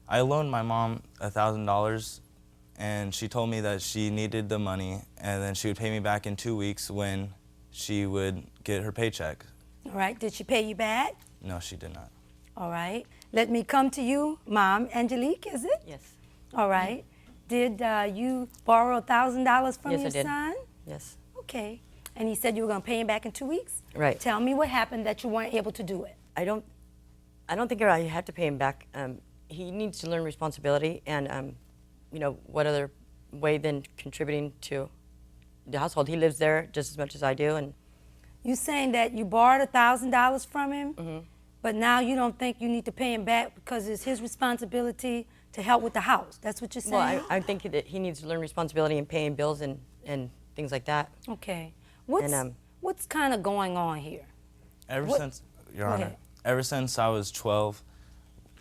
I loaned my mom $1,000, and she told me that she needed the money, and then she would pay me back in 2 weeks when she would get her paycheck. All right, did she pay you back? No, she did not. All right, let me come to you, Mom. Angelique, is it? Yes. All right. Did you borrow $1,000 from Yes, your I did. son? Yes. Okay. And he said you were going to pay him back in 2 weeks? Right. Tell me what happened that you weren't able to do it. I don't think I have to pay him back. He needs to learn responsibility, and what other way than contributing to the household. He lives there just as much as I do, and You saying that you borrowed $1,000 from him, but now you don't think you need to pay him back because it's his responsibility to help with the house. That's what you're saying? well, I think that he needs to learn responsibility in paying bills and things like that. Okay. What's kind of going on here? Your Honor, ever since I was 12,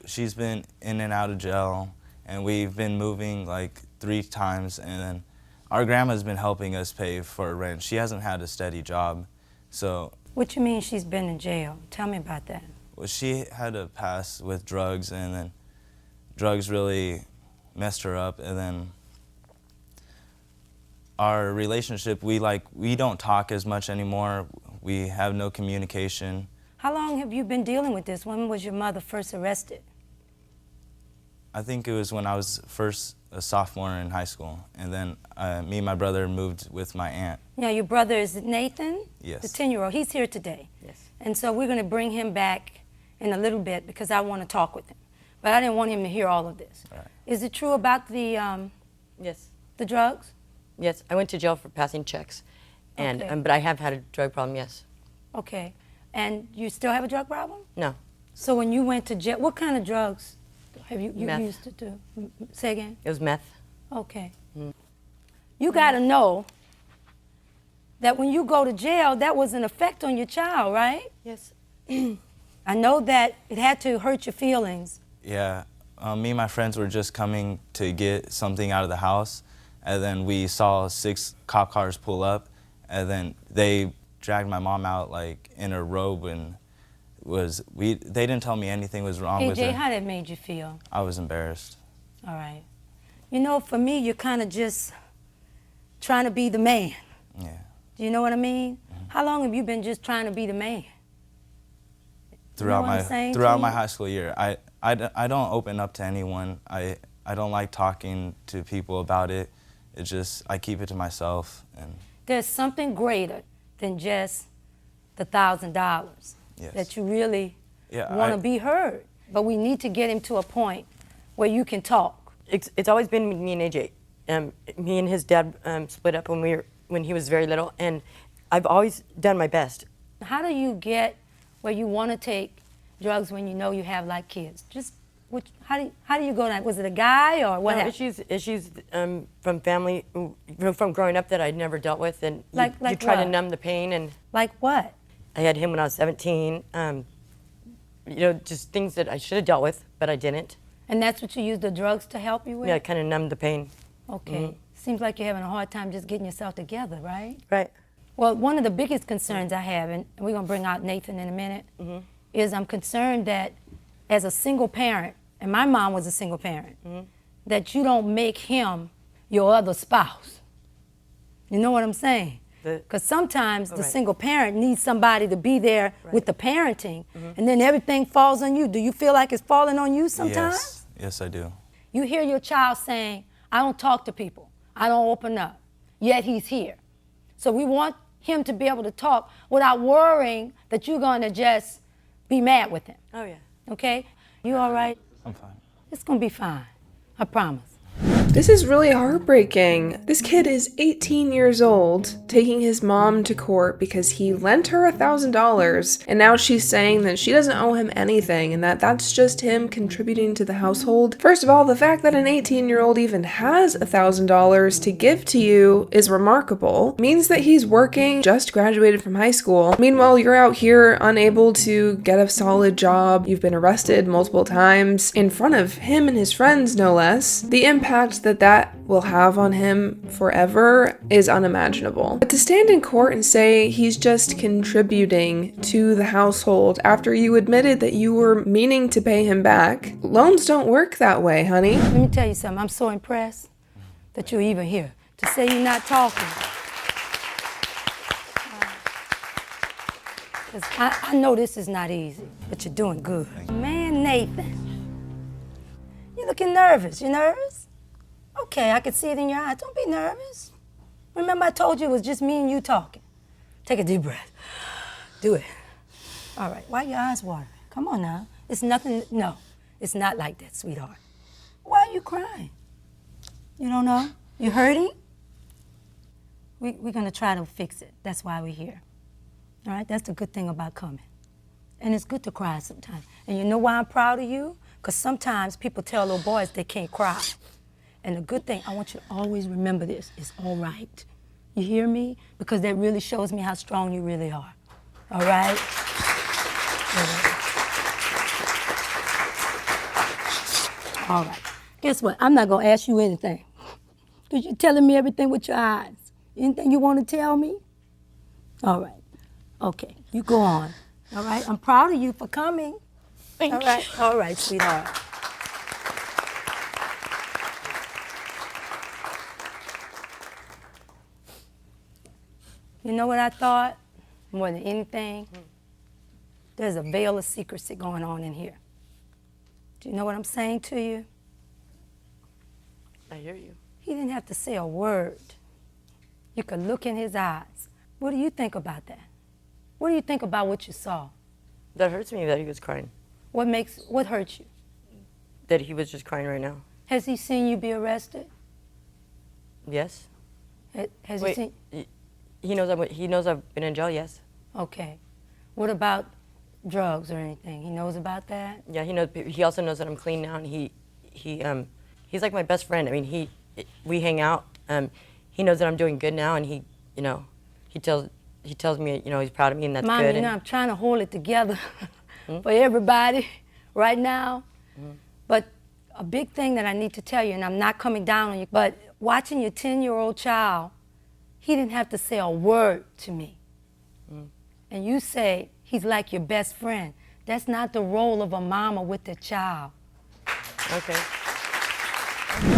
she's been in and out of jail, and we've been moving like 3 times, and then our grandma's been helping us pay for rent. She hasn't had a steady job, so. What you mean she's been in jail? Tell me about that. Well, she had a past with drugs, and then drugs really messed her up, and then our relationship, we don't talk as much anymore. We have no communication. How long have you been dealing with this? When was your mother first arrested? I think it was when I was first a sophomore in high school, and then me and my brother moved with my aunt. Yeah, your brother is Nathan? Yes. The 10-year-old. He's here today. Yes. And so we're going to bring him back in a little bit because I want to talk with him. But I didn't want him to hear all of this. Right. Is it true about the Yes. the drugs? Yes. I went to jail for passing checks, and Okay. but I have had a drug problem. Yes. Okay. And you still have a drug problem? No. So when you went to jail, what kind of drugs have you Meth. used to do? Say again? It was meth. Okay. You got to know that when you go to jail, that was an effect on your child, right? Yes. I know that it had to hurt your feelings. Yeah, me and my friends were just coming to get something out of the house, and then we saw 6 cop cars pull up, and then they dragged my mom out like in a robe, and they didn't tell me anything was wrong with AJ, her. how that made you feel? I was embarrassed. All right. You know, for me, you're kind of just trying to be the man. Yeah. Do you know what I mean? How long have you been just trying to be the man? Throughout what I'm saying to throughout you? my high school year, I don't open up to anyone. I don't like talking to people about it. I keep it to myself. And There's something greater than just the $1,000 Yes. that you really Yeah, want to be heard. But we need to get him to a point where you can talk. It's always been me and AJ. Me and his dad split up when he was very little, and I've always done my best. How do you get where you want to take drugs when you know you have like kids? How do you go down? Was it a guy or what happened? Issues from family, from growing up that I'd never dealt with, and Like you try to what? numb the pain. And Like what? I had him when I was 17. Just things that I should have dealt with, but I didn't. And that's what you use the drugs to help you with? Yeah, kind of numb the pain. Okay. Seems like you're having a hard time just getting yourself together, right? Right. Well, one of the biggest concerns I have, and we're going to bring out Nathan in a minute, is I'm concerned that as a single parent, and my mom was a single parent, that you don't make him your other spouse. You know what I'm saying? Because sometimes the single parent needs somebody to be there with the parenting, and then everything falls on you. Do you feel like it's falling on you sometimes? Yes, I do. You hear your child saying, I don't talk to people, I don't open up, yet he's here. So we want him to be able to talk without worrying that you're going to just be mad with him. Oh, yeah. Okay? You all right? I'm fine. It's going to be fine. I promise. This is really heartbreaking. This kid is 18 years old, taking his mom to court because he lent her $1,000, and now she's saying that she doesn't owe him anything and that that's just him contributing to the household. First of all, the fact that an 18-year-old even has $1,000 to give to you is remarkable. It means that he's working, just graduated from high school. Meanwhile, you're out here unable to get a solid job. You've been arrested multiple times in front of him and his friends, no less. The impact that that will have on him forever is unimaginable. But to stand in court and say he's just contributing to the household after you admitted that you were meaning to pay him back, loans don't work that way, honey. Let me tell you something. I'm so impressed that you're even here. To say you're not talking. Because I know this is not easy, but you're doing good. Man, Nathan, you're looking nervous. You nervous? Okay, I can see it in your eyes. Don't be nervous. Remember I told you it was just me and you talking. Take a deep breath. Do it. All right, why are your eyes watering? Come on now. It's nothing, no, it's not like that, sweetheart. Why are you crying? You don't know? You hurting? We're gonna try to fix it. That's why we're here. All right, that's the good thing about coming. And it's good to cry sometimes. And you know why I'm proud of you? Because sometimes people tell little boys they can't cry. And the good thing, I want you to always remember this, it's all right. You hear me? Because that really shows me how strong you really are. All right? All right. Guess what? I'm not gonna ask you anything. Because you're telling me everything with your eyes. Anything you want to tell me? All right. Okay, you go on. All right, I'm proud of you for coming. Thank you. All right, sweetheart. You know what I thought? More than anything, there's a veil of secrecy going on in here. Do you know what I'm saying to you? I hear you. He didn't have to say a word. You could look in his eyes. What do you think about that? What do you think about what you saw? That hurts me that he was crying. What hurt you? That he was just crying right now. Has he seen you be arrested? Yes. Has Wait, he seen? he knows I've been in jail, yes. Okay. What about drugs or anything? He knows about that? Yeah, he knows. He also knows that I'm clean now, and he's like my best friend. I mean, we hang out. He knows that I'm doing good now, and he tells me, he's proud of me, and that's Mom, good. I'm trying to hold it together for everybody right now. But a big thing that I need to tell you, and I'm not coming down on you, but watching your 10-year-old child, he didn't have to say a word to me. And you say he's like your best friend. That's not the role of a mama with their child. Okay.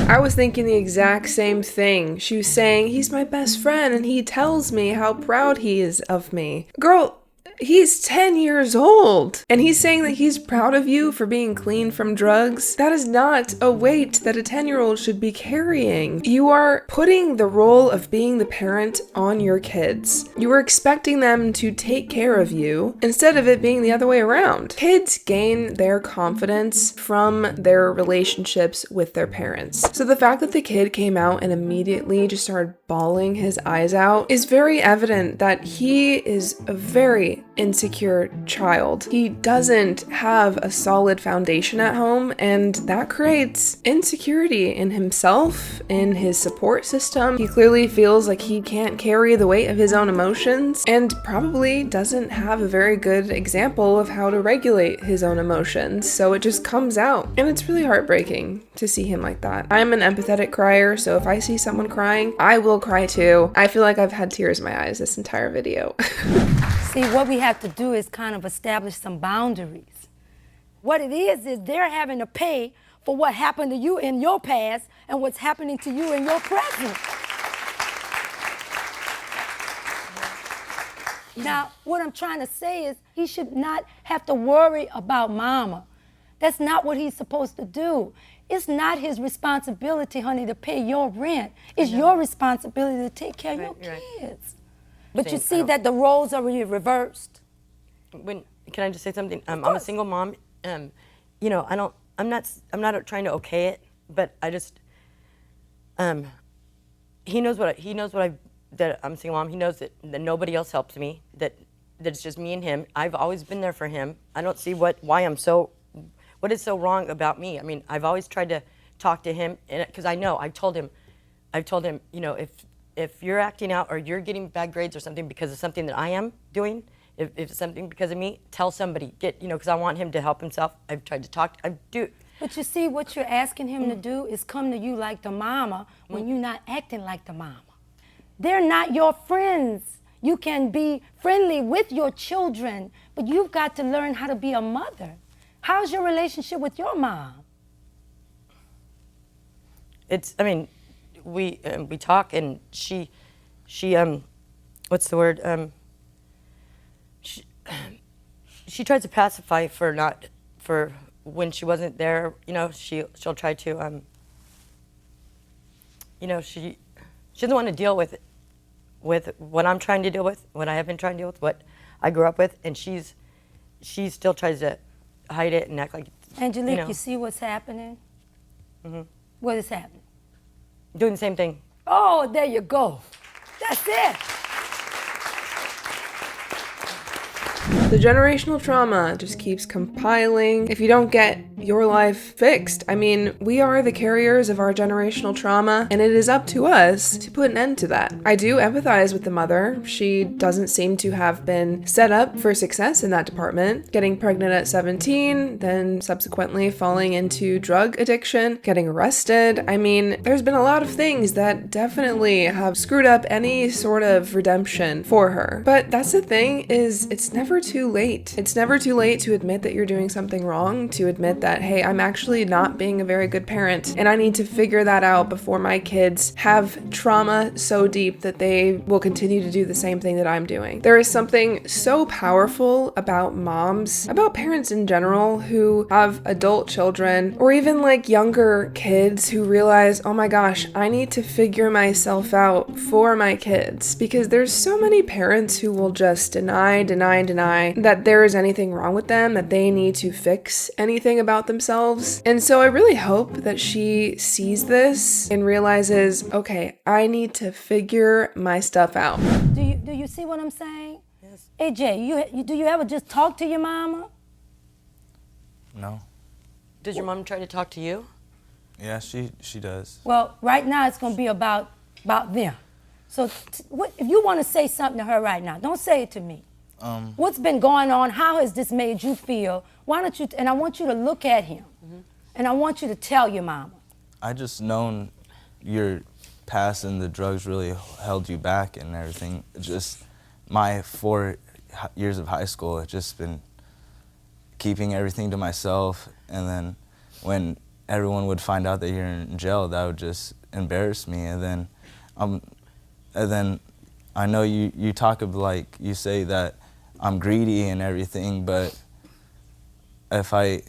I was thinking the exact same thing. She was saying, he's my best friend and he tells me how proud he is of me. Girl, he's 10 years old and he's saying that he's proud of you for being clean from drugs. That is not a weight that a 10-year-old should be carrying. You are putting the role of being the parent on your kids. You are expecting them to take care of you instead of it being the other way around. Kids gain their confidence from their relationships with their parents. So the fact that the kid came out and immediately just started bawling his eyes out is very evident that he is a very insecure child. He doesn't have a solid foundation at home, and that creates insecurity in himself, in his support system. He clearly feels like he can't carry the weight of his own emotions and probably doesn't have a very good example of how to regulate his own emotions, so it just comes out. And it's really heartbreaking to see him like that. I'm an empathetic crier, so if I see someone crying, I will cry too. I feel like I've had tears in my eyes this entire video. See, what we have to do is kind of establish some boundaries. What it is they're having to pay for what happened to you in your past and what's happening to you in your present. Now, what I'm trying to say is he should not have to worry about mama. That's not what he's supposed to do. It's not his responsibility, honey, to pay your rent. It's your responsibility to take care of your kids. But you see that the roles are reversed. Can I just say something? I'm a single mom. I'm not trying to okay it, but I just, he knows that I'm a single mom. He knows that nobody else helps me, that it's just me and him. I've always been there for him. I don't see what is so wrong about me. I mean, I've always tried to talk to him, because I've told him, if you're acting out or you're getting bad grades or something because of something that I am doing, if it's something because of me, tell somebody, because I want him to help himself. I've tried to talk, But you see, what you're asking him to do is come to you like the mama when you're not acting like the mama. They're not your friends. You can be friendly with your children, but you've got to learn how to be a mother. How's your relationship with your mom? I mean, we talk, and she what's the word? She tries to pacify for when she wasn't there. You know, she'll try to you know, she doesn't want to deal with what I'm trying to deal with, what I have been trying to deal with, what I grew up with, and she still tries to hide it and act like it's, Angelique, you see what's happening? Mm-hmm. What is happening? Doing the same thing. Oh, there you go. That's it. The generational trauma just keeps compiling if you don't get your life fixed. I mean, we are the carriers of our generational trauma, and it is up to us to put an end to that. I do empathize with the mother. She doesn't seem to have been set up for success in that department. Getting pregnant at 17, then subsequently falling into drug addiction, getting arrested. I mean, there's been a lot of things that definitely have screwed up any sort of redemption for her. But that's the thing, is it's never too late. It's never too late to admit that you're doing something wrong, to admit that, hey, I'm actually not being a very good parent, and I need to figure that out before my kids have trauma so deep that they will continue to do the same thing that I'm doing. There is something so powerful about moms, about parents in general who have adult children, or even like younger kids who realize, oh my gosh, I need to figure myself out for my kids, because there's so many parents who will just deny that there is anything wrong with them, that they need to fix anything about themselves. And so I really hope that she sees this and realizes, okay, I need to figure my stuff out. Do you see what I'm saying? Yes. AJ, do you ever just talk to your mama? No. Does your mom try to talk to you? Yeah, she does. Well, right now it's going to be about them. So if you want to say something to her right now, don't say it to me. What's been going on? How has this made you feel? Why don't you, and I want you to look at him, and I want you to tell your mama. I just known your past and the drugs really held you back and everything. Just my 4 years of high school, it's just been keeping everything to myself, and then when everyone would find out that you're in jail, that would just embarrass me. And then I know you talk of, like, you say that I'm greedy and everything, but if I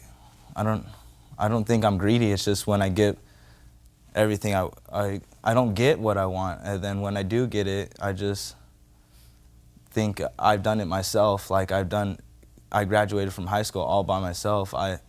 don't think I'm greedy. It's just when I get everything, I don't get what I want, and then when I do get it, I just think I've done it myself. Like I graduated from high school all by myself. I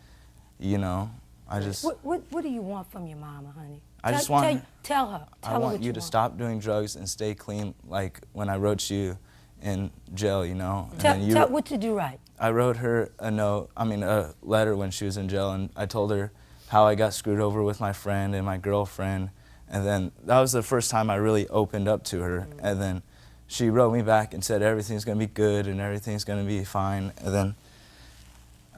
just. What do you want from your mama, honey? I just want. Tell her. I want you to stop doing drugs and stay clean. Like when I wrote you in jail, you know. Tell what did you write? I wrote her a letter when she was in jail, and I told her how I got screwed over with my friend and my girlfriend, and then that was the first time I really opened up to her. And then she wrote me back and said everything's gonna be good and everything's gonna be fine. And then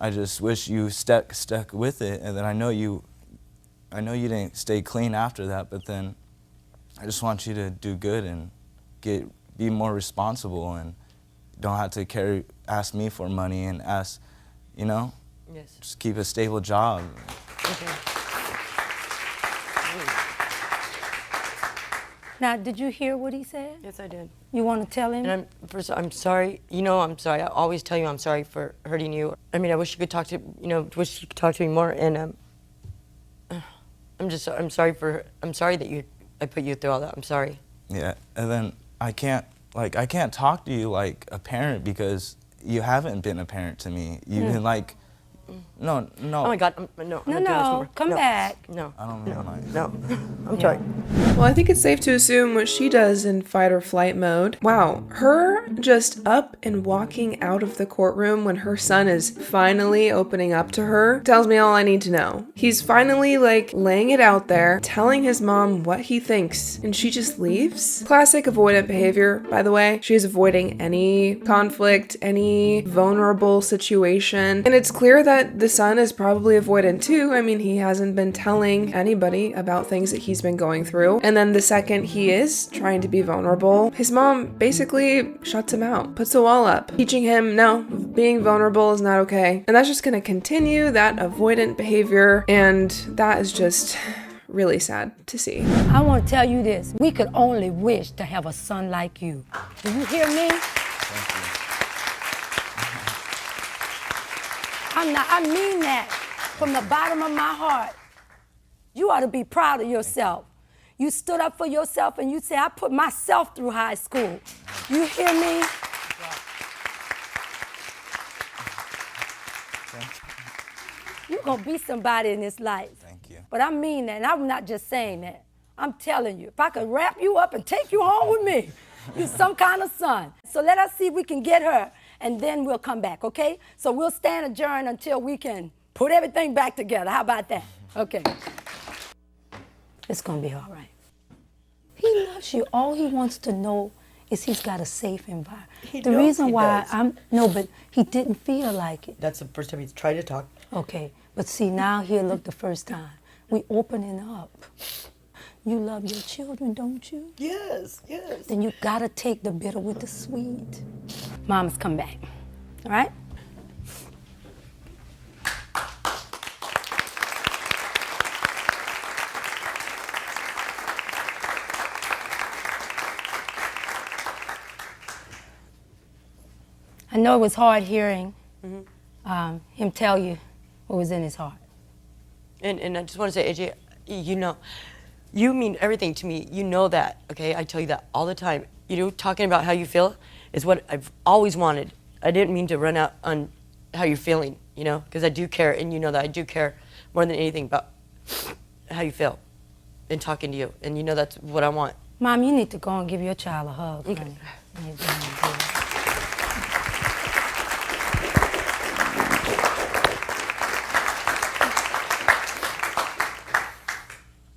I just wish you stuck with it. And then I know you didn't stay clean after that, but then I just want you to do good and be more responsible, and don't have to ask me for money and ask, Yes. Just keep a stable job. Okay. Now, did you hear what he said? Yes, I did. You want to tell him? And I'm sorry. I'm sorry. I always tell you I'm sorry for hurting you. I mean, I wish you could talk to me more. And I'm sorry that I put you through all that. I'm sorry. Yeah, and then I can't talk to you like a parent because you haven't been a parent to me. You've been like, no. Oh my God, no. Come back. No. I don't mean like. No. I'm sorry. Well, I think it's safe to assume what she does in fight or flight mode. Wow, her just up and walking out of the courtroom when her son is finally opening up to her tells me all I need to know. He's finally laying it out there, telling his mom what he thinks, and she just leaves. Classic avoidant behavior, by the way. She's avoiding any conflict, any vulnerable situation, and it's clear that that the son is probably avoidant too. I mean, he hasn't been telling anybody about things that he's been going through. And then the second he is trying to be vulnerable, his mom basically shuts him out, puts a wall up, teaching him, no, being vulnerable is not okay. And that's just going to continue that avoidant behavior. And that is just really sad to see. I want to tell you this. We could only wish to have a son like you. Do you hear me? I mean that from the bottom of my heart. You ought to be proud of yourself. You stood up for yourself and you said, I put myself through high school. You hear me? You're going to be somebody in this life. Thank you. But I mean that, and I'm not just saying that. I'm telling you, if I could wrap you up and take you home with me, you're some kind of son. So let us see if we can get her, and then we'll come back, okay? So we'll stand adjourned until we can put everything back together. How about that? Okay. It's going to be all right. He loves you. All he wants to know is he's got a safe environment. The reason why but he didn't feel like it. That's the first time he's tried to talk. Okay, but see, now here, look, the first time. We opening up. You love your children, don't you? Yes, yes. Then you gotta take the bitter with the sweet. Mama's come back, all right? I know it was hard hearing him tell you what was in his heart. And I just want to say, AJ, you know, you mean everything to me. You know that, okay? I tell you that all the time. You know, talking about how you feel is what I've always wanted. I didn't mean to run out on how you're feeling, you know, because I do care, and you know that I do care more than anything about how you feel in talking to you, and you know that's what I want. Mom, you need to go and give your child a hug. Okay. Honey.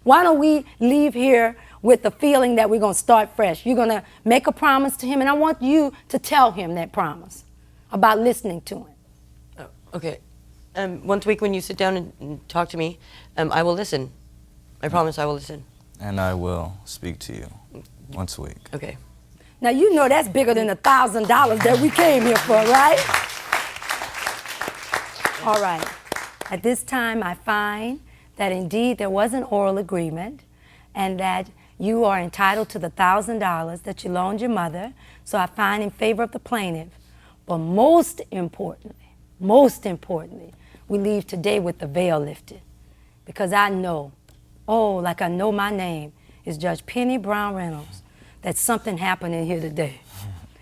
Why don't we leave here with the feeling that we're going to start fresh? You're going to make a promise to him, and I want you to tell him that promise about listening to him. Oh, okay. Once a week when you sit down and talk to me, I will listen. I promise I will listen. And I will speak to you once a week. Okay. Now, you know that's bigger than $1,000 that we came here for, right? All right. At this time, I find that indeed there was an oral agreement and that you are entitled to the $1,000 that you loaned your mother. So I find in favor of the plaintiff. But most importantly, we leave today with the veil lifted. Because I know, like I know my name is Judge Penny Brown Reynolds, that something happened in here today.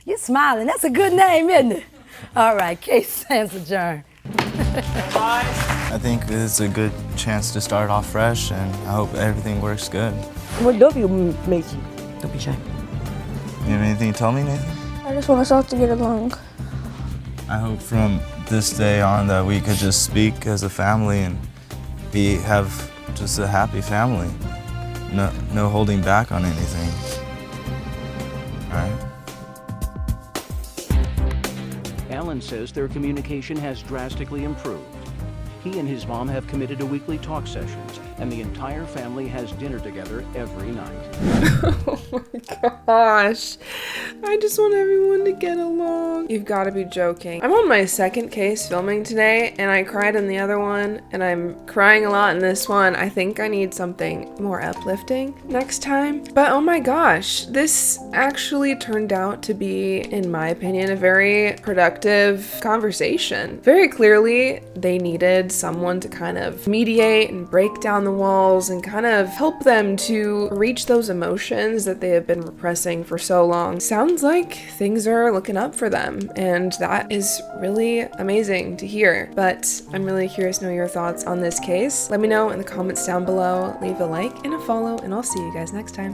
You're smiling. That's a good name, isn't it? All right, case stands adjourned. I think it's a good chance to start off fresh, and I hope everything works good. Well, don't be Macy. Don't be shy. You have anything to tell me, Nathan? I just want us all to get along. I hope from this day on that we could just speak as a family and have just a happy family. No holding back on anything. All right? Alan says their communication has drastically improved. He and his mom have committed to weekly talk sessions, and the entire family has dinner together every night. Oh my gosh. I just want everyone to get along. You've got to be joking. I'm on my second case filming today, and I cried in the other one, and I'm crying a lot in this one. I think I need something more uplifting next time. But oh my gosh, this actually turned out to be, in my opinion, a very productive conversation. Very clearly, they needed someone to kind of mediate and break down the walls and kind of help them to reach those emotions that they have been repressing for so long. Sounds like things are looking up for them, and that is really amazing to hear. But I'm really curious to know your thoughts on this case. Let me know in the comments down below. Leave a like and a follow, and I'll see you guys next time.